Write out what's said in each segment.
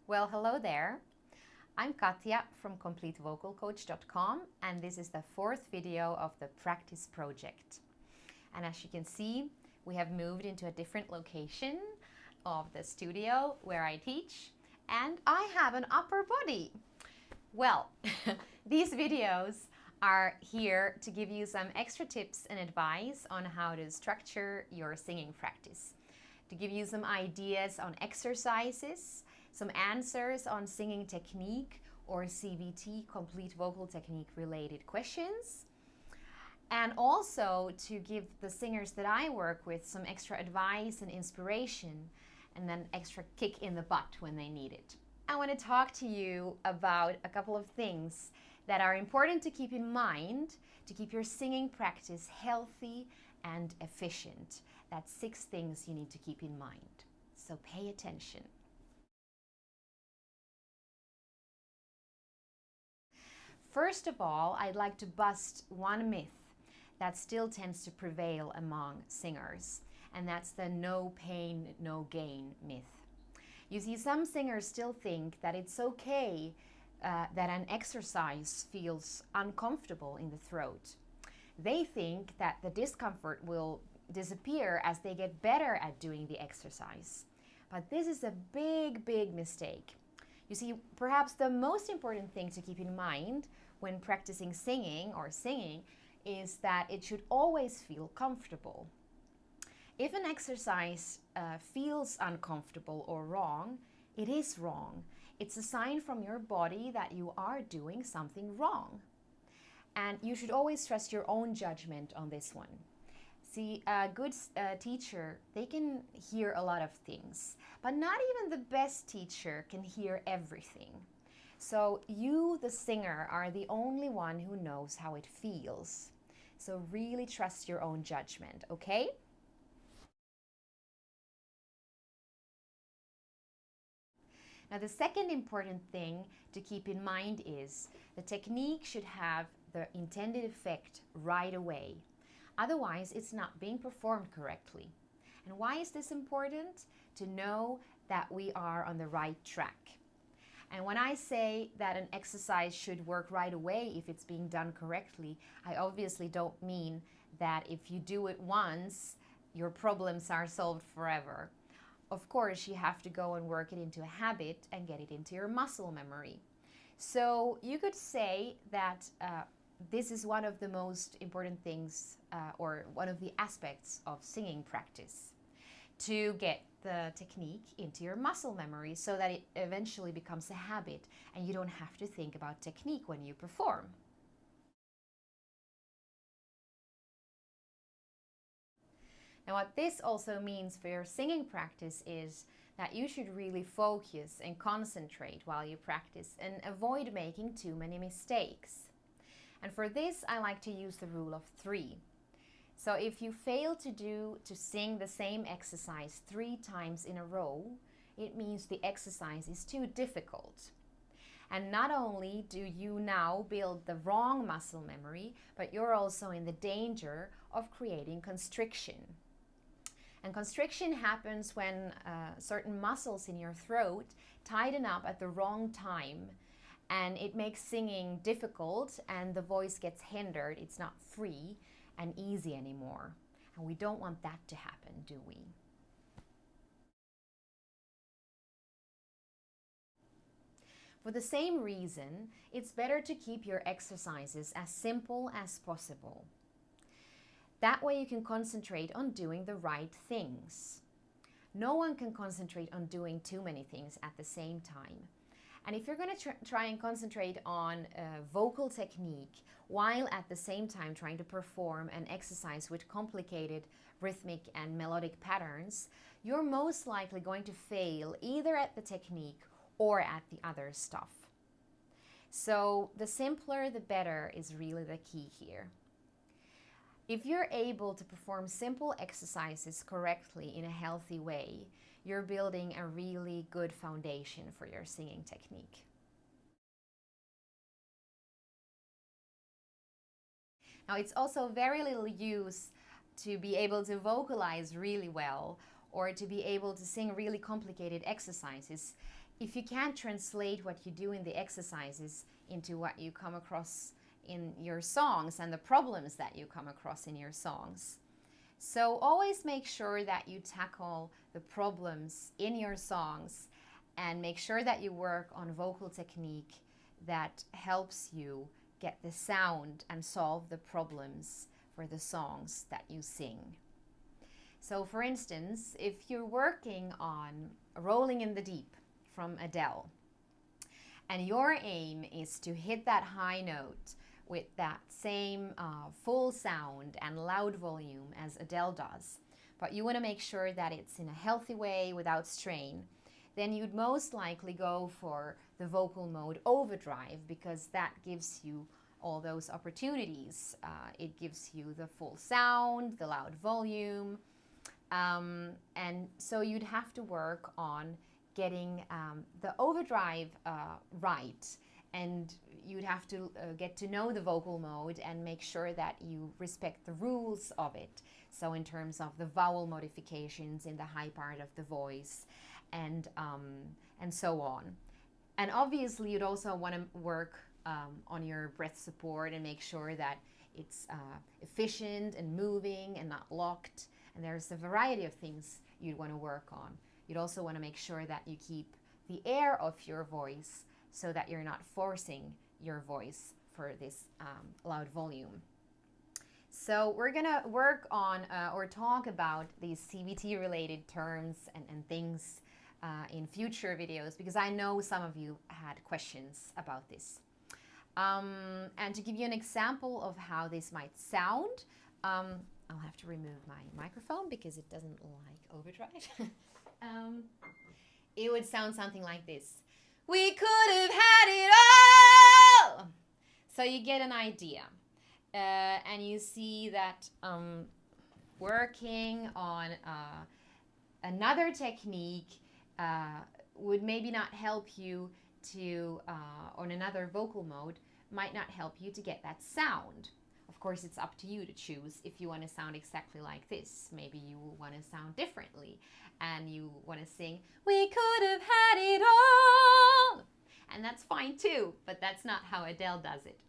Well, hello there. I'm Katja from CompleteVocalCoach.com, and this is the fourth video of the practice project. And as you can see, we have moved into a different location of the studio where I teach, and I have an upper body. Well, these videos are here to give you some extra tips and advice on how to structure your singing practice, to give you some ideas on exercises, some answers on singing technique or CVT, complete vocal technique related questions, and also to give the singers that I work with some extra advice and inspiration, and then extra kick in the butt when they need it. I want to talk to you about a couple of things that are important to keep in mind to keep your singing practice healthy and efficient. That's 6 things you need to keep in mind. So pay attention. First of all, I'd like to bust one myth that still tends to prevail among singers, and that's the no pain, no gain myth. You see, some singers still think that it's okay that an exercise feels uncomfortable in the throat. They think that the discomfort will disappear as they get better at doing the exercise. But this is a big, big mistake. You see, perhaps the most important thing to keep in mind when practicing singing is that it should always feel comfortable. If an exercise feels uncomfortable or wrong, it is wrong. It's a sign from your body that you are doing something wrong. And you should always trust your own judgment on this one. See, a good teacher, they can hear a lot of things, but not even the best teacher can hear everything. So you, the singer, are the only one who knows how it feels. So really trust your own judgment, okay? Now, the second important thing to keep in mind is the technique should have the intended effect right away. Otherwise, it's not being performed correctly. And why is this important? To know that we are on the right track. And when I say that an exercise should work right away if it's being done correctly, I obviously don't mean that if you do it once, your problems are solved forever. Of course, you have to go and work it into a habit and get it into your muscle memory. So you could say that this is one of the most important things or one of the aspects of singing practice, to get the technique into your muscle memory so that it eventually becomes a habit and you don't have to think about technique when you perform. Now, what this also means for your singing practice is that you should really focus and concentrate while you practice and avoid making too many mistakes. And for this, I like to use the rule of 3. So if you fail to sing the same exercise 3 times in a row, it means the exercise is too difficult. And not only do you now build the wrong muscle memory, but you're also in the danger of creating constriction. And constriction happens when certain muscles in your throat tighten up at the wrong time, and it makes singing difficult and the voice gets hindered. It's not free and easy anymore. And we don't want that to happen, do we? For the same reason, it's better to keep your exercises as simple as possible. That way you can concentrate on doing the right things. No one can concentrate on doing too many things at the same time. And if you're going to try and concentrate on vocal technique while at the same time trying to perform an exercise with complicated rhythmic and melodic patterns, you're most likely going to fail either at the technique or at the other stuff. So the simpler the better is really the key here. If you're able to perform simple exercises correctly in a healthy way, you're building a really good foundation for your singing technique. Now, it's also very little use to be able to vocalize really well or to be able to sing really complicated exercises if you can't translate what you do in the exercises into what you come across in your songs and the problems that you come across in your songs. So always make sure that you tackle the problems in your songs and make sure that you work on vocal technique that helps you get the sound and solve the problems for the songs that you sing. So for instance, if you're working on Rolling in the Deep from Adele, and your aim is to hit that high note with that same full sound and loud volume as Adele does, but you want to make sure that it's in a healthy way without strain, then you'd most likely go for the vocal mode overdrive, because that gives you all those opportunities. It gives you the full sound, the loud volume, and so you'd have to work on getting the overdrive right, and you'd have to get to know the vocal mode and make sure that you respect the rules of it. So in terms of the vowel modifications in the high part of the voice, and so on. And obviously you'd also want to work on your breath support and make sure that it's efficient and moving and not locked. And there's a variety of things you'd want to work on. You'd also want to make sure that you keep the air of your voice so that you're not forcing your voice for this loud volume. So we're going to work on or talk about these CVT related terms and things in future videos, because I know some of you had questions about this. And to give you an example of how this might sound, I'll have to remove my microphone because it doesn't like overdrive. It would sound something like this. We could have had it all! So you get an idea. And you see that working on another technique would maybe not help you to, on another vocal mode, might not help you to get that sound. Of course, it's up to you to choose if you want to sound exactly like this. Maybe you want to sound differently and you want to sing, we could have had it all. And that's fine too, but that's not how Adele does it.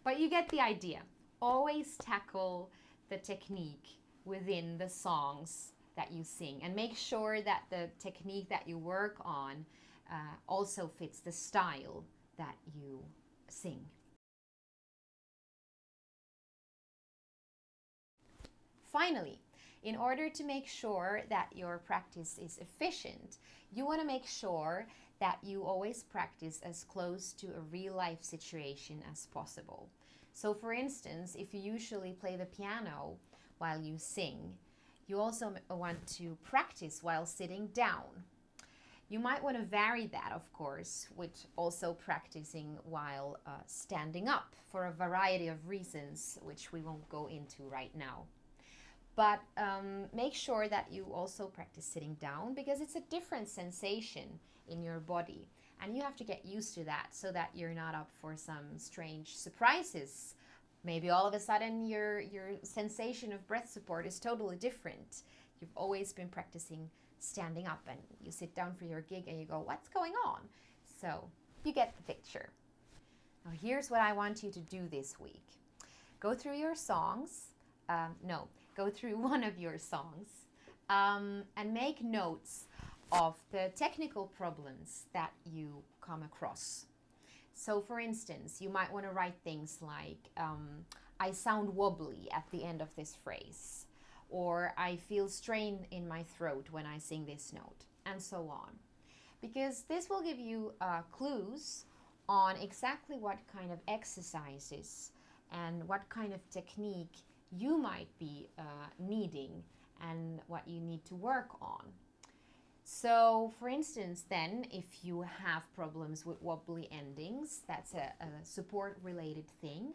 But you get the idea. Always tackle the technique within the songs that you sing, and make sure that the technique that you work on also fits the style that you sing. Finally, in order to make sure that your practice is efficient, you want to make sure that you always practice as close to a real life situation as possible. So for instance, if you usually play the piano while you sing, you also want to practice while sitting down. You might want to vary that, of course, with also practicing while standing up for a variety of reasons, which we won't go into right now. But make sure that you also practice sitting down, because it's a different sensation in your body. And you have to get used to that so that you're not up for some strange surprises. Maybe all of a sudden your sensation of breath support is totally different. You've always been practicing standing up and you sit down for your gig and you go, what's going on? So you get the picture. Now here's what I want you to do this week. Go through your songs. Go through one of your songs and make notes of the technical problems that you come across. So for instance, you might want to write things like, I sound wobbly at the end of this phrase, or I feel strain in my throat when I sing this note, and so on. Because this will give you clues on exactly what kind of exercises and what kind of technique you might be needing and what you need to work on. So for instance then, if you have problems with wobbly endings, that's a support related thing,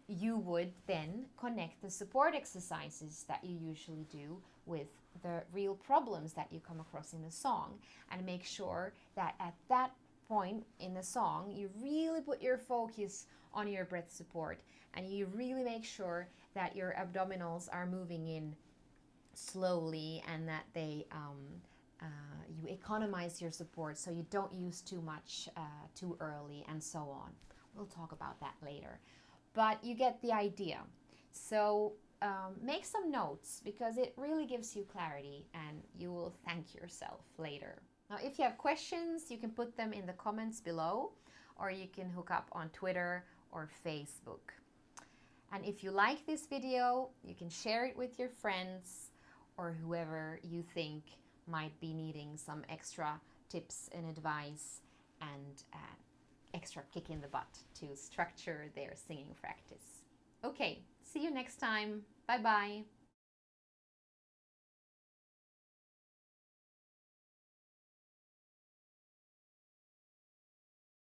you would then connect the support exercises that you usually do with the real problems that you come across in the song, and make sure that at that point in the song you really put your focus on your breath support, and you really make sure that your abdominals are moving in slowly and that they you economize your support so you don't use too much too early, and so on. We'll talk about that later. But you get the idea. So make some notes, because it really gives you clarity and you will thank yourself later. Now, if you have questions, you can put them in the comments below, or you can hook up on Twitter or Facebook. And if you like this video, you can share it with your friends or whoever you think might be needing some extra tips and advice and extra kick in the butt to structure their singing practice. Okay, see you next time. Bye bye.